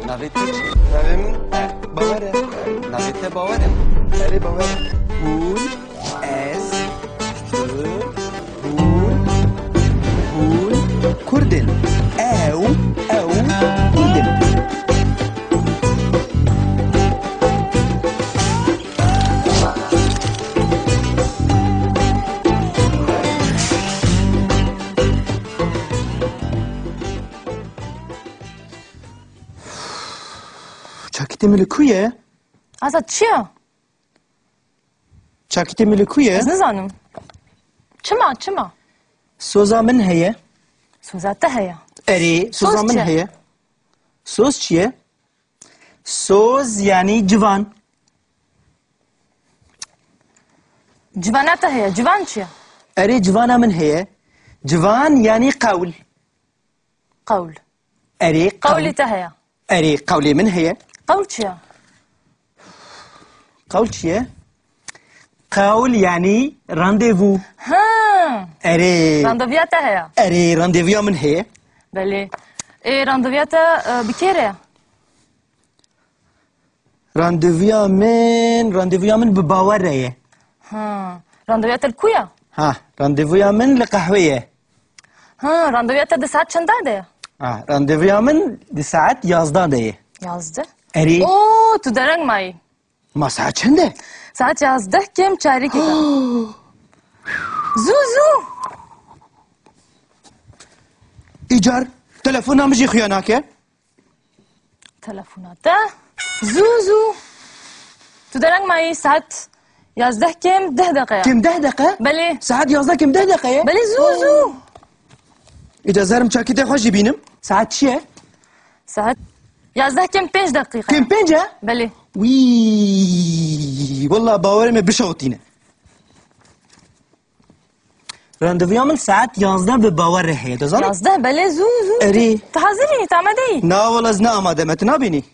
نوید تو چی؟ نویم باوره. نوید ته باوره. بله باوره. هون از هون کردن. او کردن. چاکیت ملکویه؟ Azad چیه؟ چاکیت ملکویه؟ از نزانم چما؟ سوزا من هیه؟ سوزاته هیا اری سوزا من چیه؟ هیه؟ سوز چیه؟ سوز یعنی جوان. جواناته هیا جوان چیه؟ اری جوانا من هیه؟ جوان یعنی قول. قول اری قولی ته هیا اری قولی من هیه؟ قول چیه؟ قول چیه؟ قول یعنی راندیوو. ها اری راندویاته هیا اری راندیویا من هیه؟ بله راندویاته بکیره راندیویا من به باوره. ها راندویاته الکویا ها راندیویا من لقهویه. ها راندویاته ده ساعت چنده ده؟ راندیویا من دی ساعت 11 دیه. 11 اری اوه تو درنگ مایی ما ساعت چنده؟ ساعت 11 کم چاری که زو ایجار تلفن نامجی خیانا که؟ تلفوناته زو تو درنگ مایی ساعت 11 کم 10 دقیقه کم 10 دقیقه؟ بله ساعت 11 کم 10 دقیقه؟ بله زو اجازه دارم چاکیت خوشی بینم. ساعت چیه؟ ساعت 11 کم 5 دقیقه کم 5؟ بله وی والله باورم بشوتینه. راندویا من ساعت 11 به باور هی دزانم؟ 11 بله زو اری تو حاضری تو آماده ای؟ نه والله از نه آماده مت نبینی.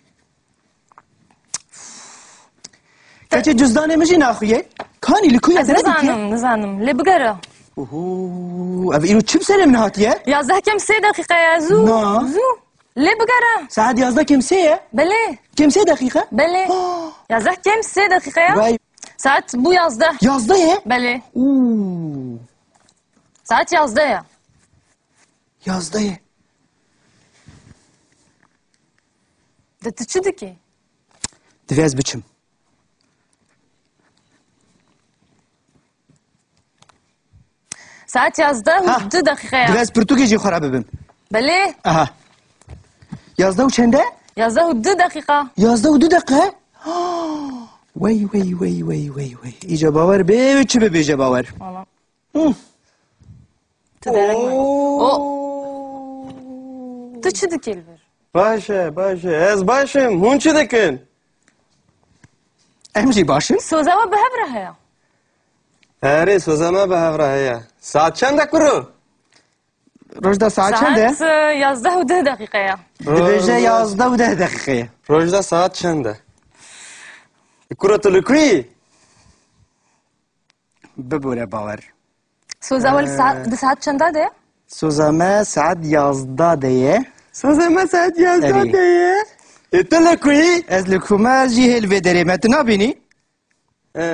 کچه جزدانه مجی ناخویه؟ کانی لکوی از از ردی که؟ نزانم لی بگره اوه اینو چی بسرم نهاتیه؟ 11 کم 3 دقیقه زو نه. لی بگره ساعت 11 کم 3 بله کم 3 دقیقه؟ بله 11 کم 3 دقیقه وای ساعت بو 11 11 بله اوه ساعت 11 11 ده تو چی دکی؟ دویز بچم. ساعت 11 و 2 دقیقه دویز پرتوگیجی خرابه بم. بله آها 11 و چنده؟ 11 و 2 دقیقه 11 و 2 دقیقه؟ وای ایجا باور به چه به بیجا باور؟ والا تو درنگ مایی تو چی دکی البر؟ باشه از باشم هون چی دکن؟ امجی باشم؟ سوزه و به هبره هیا اره سوزما به هفره هیا ساعت چند کرو؟ روزدا ساعت چنده؟ ساعت 11 و 2 دقیقه دویجه 11 و 10 دقیقه. روزدا ساعت چنده؟ کرو تلکوی؟ ببوره باور. سوزه اول ساعت چنده ده؟ سوزامه ساعت 11 دیه. سوزما ساعت 11 اری. دیه تلکوی؟ از لکومه جی هلوی داره مت نبینی؟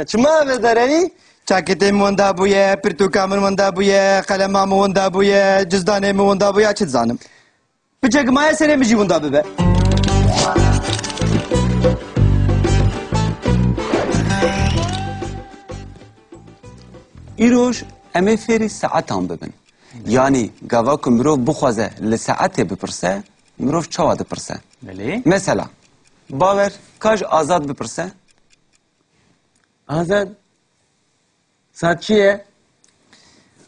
چما بداری؟ چاکته مونده بویه، پرتوکامن مونده بویه، قلمه مونده بویه، جزدانه مونده بویه، چه زانم؟ بچه گمایه سره مجی مونده ببه. ایروش امه فری ساعت هم ببین. یعنی گوا که مروف بخوازه لساعته بپرسه مروف چوا دپرسه. بله؟ مثلا باور کاش آزاد بپرسه. آزاد ساعت چیه؟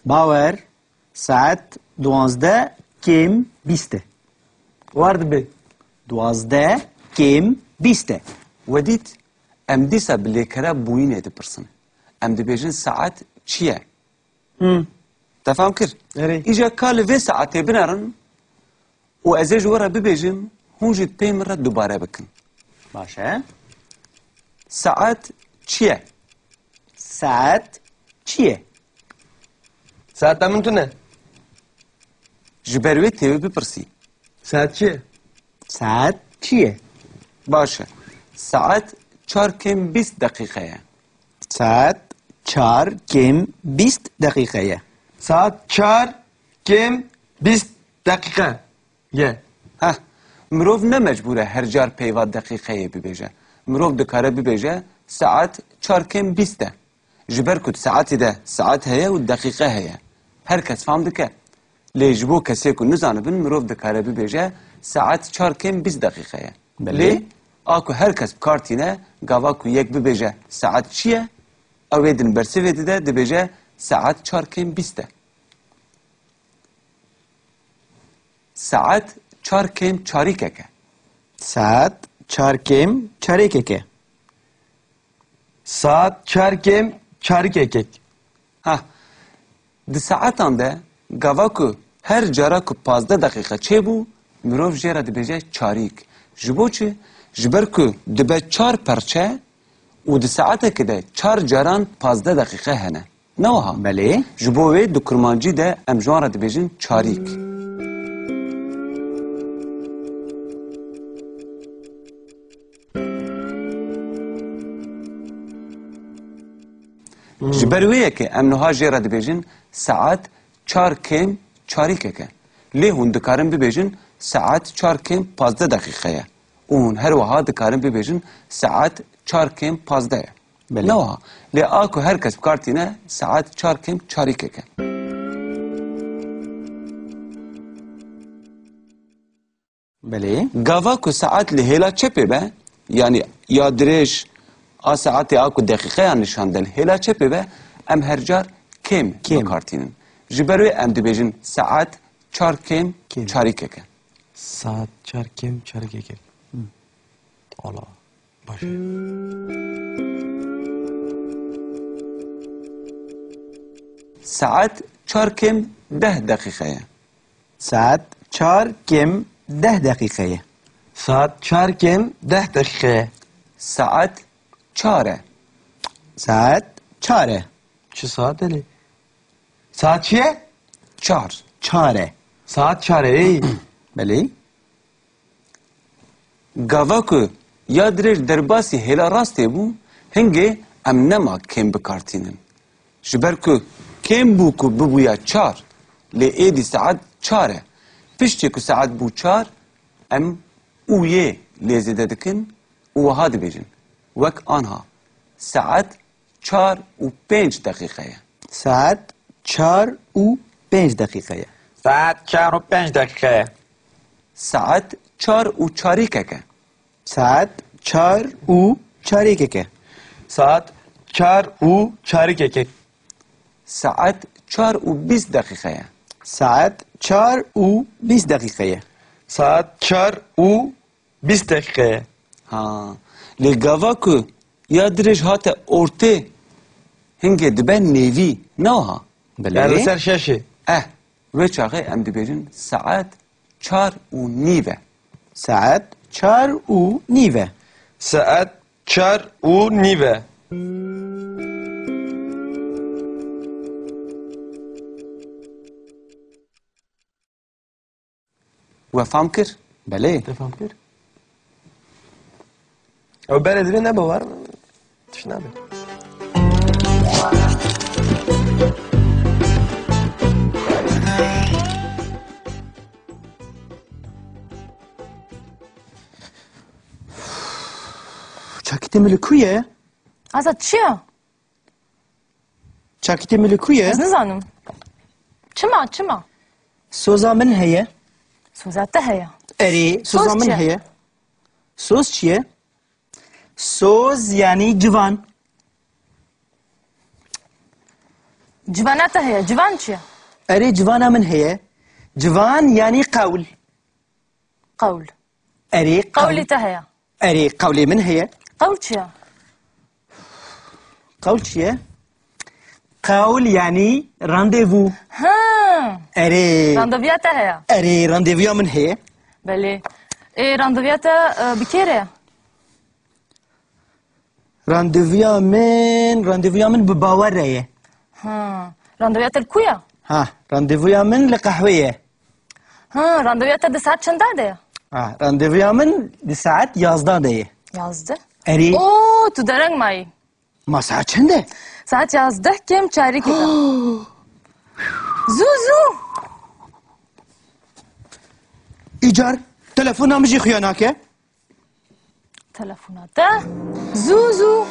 باور ساعت 12 کم 20. وارد به 12 کم 20. ودیت ام دیسا بلیکره بوینه دپرسن. ام دبیجن ساعت چیه؟ تفهم کرد؟ اری. ایجا کال وی ساعته بنارن و ازیج ورا ببیجم هونجید پیم را دوباره بکن. باشه؟ ساعت چیه؟ ساعت چیه؟ ساعت من تونه؟ جبروی تیوی بپرسی. ساعت چیه؟ ساعت چیه؟ باشه ساعت 4 کم 20 دقیقه ساعت 4 کم 20 دقیقه. Saat 4 kim 20 dakika. Ye. ها مروف نه مجبوره هر جار پیواد دقیقه ببیجه مروف دکاره ببیجه ساعت 4 کم 20 جبر کد ساعتی ده ساعت هیا و دقیقه هیا هر کس فهم دکه لیجبو کسی که نزانه بن مروف دکاره ببیجه ساعت 4 کم 20 دقیقه بله. لی آکو هر کس بکارتینه گاوا کو یک ببیجه ساعت چیه اویدن برسوی ده دبیجه ساعت 4 کم 20 ساعت 4 کم 4 که ساعت 4 کم 4 که. Saat 4 kim 4 kekek. ها د ساعتان ده گاوا کو هر جارا کو 15 دقیقه چه بو مروف جرا د بجه چاریک جبو چه جبر کو دبه 4 پرچه و د ساعته که ده 4 جاران 15 دقیقه هنه نوها بله. جبوه دو کرمانجی ده ام جوان را د بجن چاریک جبرویه که ام نوها جیره دی بیجن ساعت 4 کم 4 که لی هون دکارن ببیجن ساعت 4 کم 15 دقیقه اون هر وها دکارن ببیجن ساعت 4 کم 15 بله. نوها لی آکو هر کس بکارتینه ساعت 4 کم 4 که بله. گاوا کو ساعت لهلا چپه به یعنی یا درش آ ساعت آکو دقیقه نشاندن هلا چپه به ام هر جار کم بکارتینن جبروی ام دی بیجن ساعت 4 کم 4 که Saat 4 kim 4 kekek. Allah. Başı. ساعت 4 کم 10 دقیقه ساعت 4 کم 10 دقیقه. Saat 4 kim 10 dakika. ساعت 4 ساعت 4 Şu saat eli. Saat çiye? 4 4 Saat 4 ey. بله. گاوا کو یا درش درباسی هلا راسته بو هنگه ام نما کم بکارتینن جبر کو کم بو کو ببویا 4 لی ایدی ساعت 4 پشتی کو ساعت بو 4 ام اویه لیزیده دکن وها دی بیجن وک آنها ساعت 4 و 5 دقیقه ساعت 4 و 5 دقیقه. Saat 4 و 5 dakika. ساعت 4 و 4 که ساعت 4 و 4 که. Saat 4 و 4 kekek. ساعت 4 و 20 دقیقه ساعت 4 و 20 دقیقه. Saat 4 و 20 dakika. ها لگاوا کو یا درش هات اورته هنگه دبه نیوی نوها Yani ser şaşı. و چاقه ام دبیجن ساعت 4 و نیوه ساعت 4 و نیوه. Saat 4 و nive. و فهم کر بله. Defam kır. O beledire ne bu var? Düşüne abi. چاکیت ملکویه؟ Azat çiye? چاکیت ملکویه؟ Ez nizanim. Çima çima. سوزا من هیه؟ Suzette heye. اری سوز سوزا من چیه؟ هیه؟ سوز چیه؟ سوز یعنی جوان. Civanette heye. Civan çiye? اری جوانا من هیه؟ جوان یعنی قول. Kavl. اری قول. Kavli te heye. اری قولی من هیه؟ Kavl çiye? قول چیه؟ قول یعنی راندیوو. Ha. اری Randevuya te heye. اری راندیویا من هیه؟ Belli. Randevuya te bir kere. راندیویا من بباور ریه. Ha. Randevuya te kuya? ها راندیویا من لقهویه. Ha. Randevuya te de saat çendade ya? Randevuya min di saat 11 de ye. Yazdı. Erê Oo, tu dereng mayî. ma saat çend e? Saat 11 kêm çarêkê da. Zû zû. İcar telefona min jî xuya nake. Telefona te. Zû zû.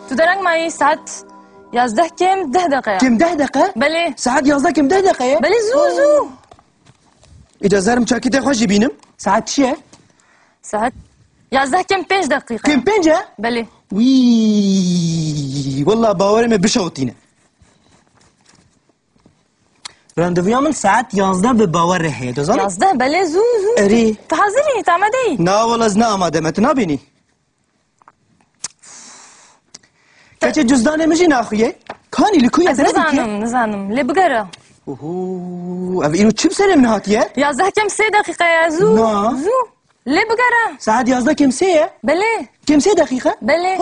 Tu dereng mayî saat 11 kêm 10 deqeya. Kim 10 dakika? Belê. Saat 11 kim 10 dakika ye? Belê zû zû. İcar zarım çakîtê xwe jî bînim. Saat çi ye? Saat 11 kêm 5 deqîqe. Kim 5 e? Belê. Wî wallah bawerê me bişewtîne. Randevuya min saat 11 bi bawer heye dizanî? 11 belê zû zû. Erê. Tu hazirî? Tu amadeyî? Na wala ez ne amade me tu nabînî. Keçê cüzdanê min jî naxuye. Kanî li ku ye Ez dere dike? nizanim, nizanim. Lê bigere. Ev îro çi bi serê min hatiye? 11 kêm 3 deqîqeya zû. Na. Zû. Lê bigere. Saat 11 kim 3 ye? Belê. Kim 3 dakika? Belê.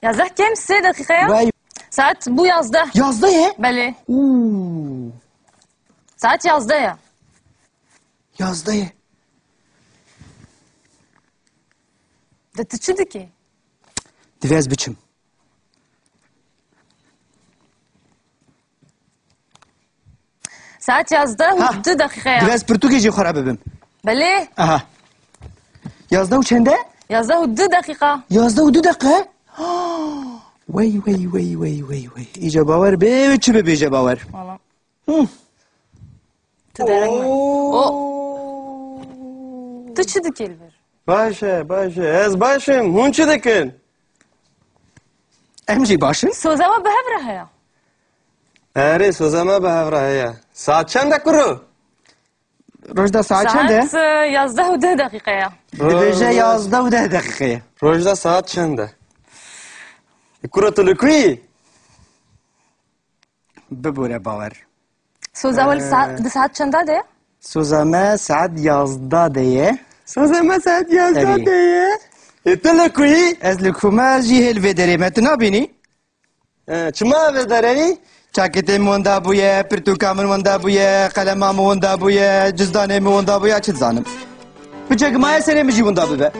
11 kêm 3 deqîqeya. Vay Saat bu 11. 11 ye? Belê. Uuu. Saat 11 ya. 11 ye. De tu çi dikî? Divê ez biçim. Saat 11 Ha. û 2 deqîqeya. Divê ez pirtûkê jî xwe re bibim. Belê. Aha. 11 û çend e? 11 û 2 deqîqa. 11 û 2 dakika? Wey wey wey wey wey wey. İyice bawer bê çi bibêje bawer. Valla. Hı. Tu dereng mayî. O. Tu çi dikî li vir? باشه باشه ez başım. Hûn çi dikin? Em jî başin. Sozema bi hev re heye. Erê soza me bi hevra heye. Saat çend e kuru? Rojda saat çend e? Saat 11 û 2 deqîqeya. Dibêje 11 û 10 dakikaya. Rojda saat çend e? Kuru tu li ku yî? Bibûre bawer. Soza wel saat di saat çenda de? Soza me saat 11 de ye. Soza me saat 11 Erê. de ye. Tu li ku yî? Ez li ku me jî hêl vê derê me tu nabînî? Çima evê dereyî? Çaketê min wenda bûye, pirtûka min wenda bûye, qelema min wenda bûye, cizdanê min wenda bûye çi dizanim. Bi cegmaya serê min jî wenda bibe.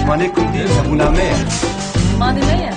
Mane kundi sabuname. Mani ne ye?